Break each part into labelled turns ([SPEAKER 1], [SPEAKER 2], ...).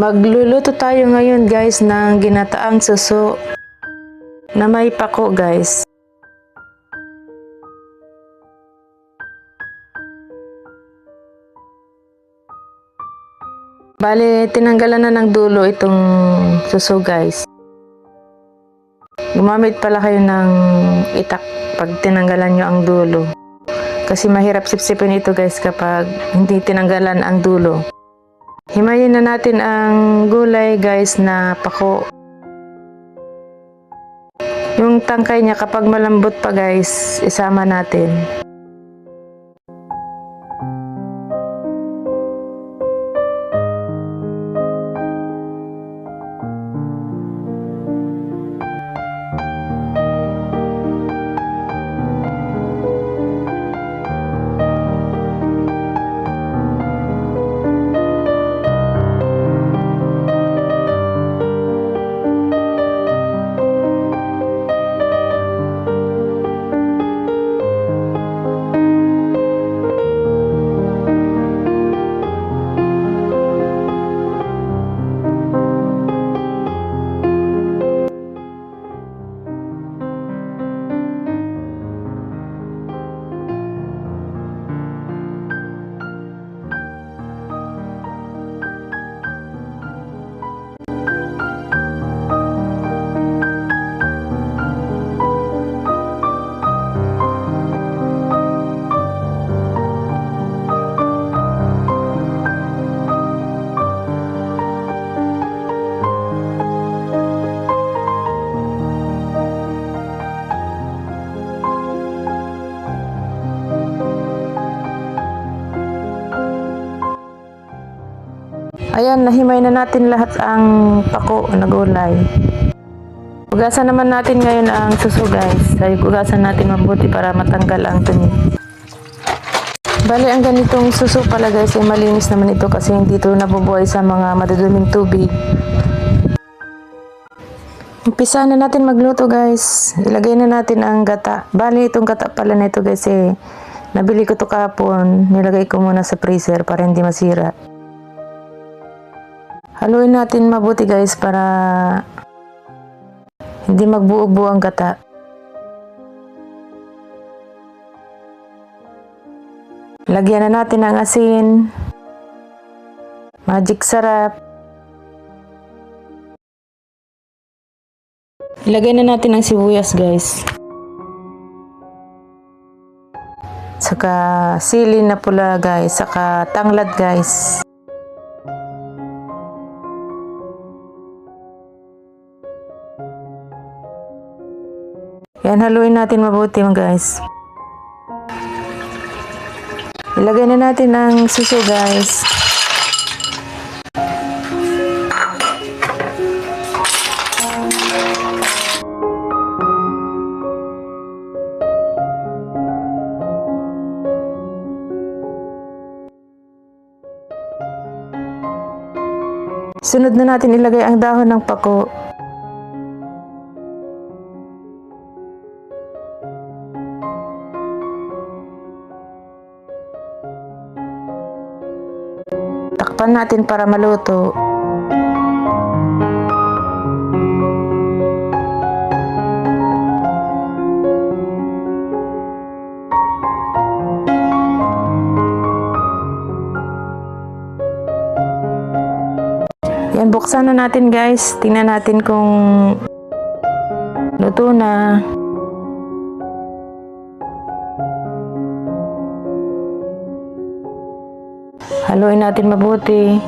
[SPEAKER 1] Magluluto tayo ngayon guys ng ginataang suso na may pako guys. Bale, tinanggalan na ng dulo itong suso guys. Gumamit pala kayo ng itak pag tinanggalan nyo ang dulo. Kasi mahirap sipsipin ito guys kapag hindi tinanggalan ang dulo. Himayin na natin ang gulay guys na pako. Yung tangkay niya kapag malambot pa guys, isama natin. Ayan, nahimay na natin lahat ang pako na gulay. Hugasan naman natin ngayon ang suso guys. Ay, hugasan natin mabuti para matanggal ang dumi. Bali, ang ganitong suso pala guys ay malinis naman ito kasi hindi ito nabubuhay sa mga maduduming tubig. Umpisa na natin magluto guys. Ilagay na natin ang gata. Bali, itong gata pala na ito guys eh. Nabili ko ito kahapon. Nilagay ko muna sa freezer para hindi masira. Haluin natin mabuti guys para hindi magbuo-buo ang gata. Lagyan na natin ang asin, magic sarap. Ilagay na natin ang sibuyas guys. Saka sili na pula guys, saka tanglad guys. Yan, haluin natin mabuti guys. Ilagay na natin ang suso guys. Sunod na natin ilagay ang dahon ng pako. Takpan natin para maluto. Yan, buksan na natin guys. Tingnan natin kung luto na. Haluin natin mabuti.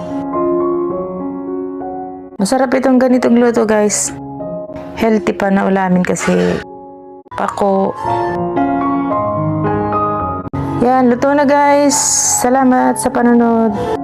[SPEAKER 1] Masarap itong ganitong luto guys. Healthy pa na ulamin kasi pako. Yan, luto na guys. Salamat sa panonood.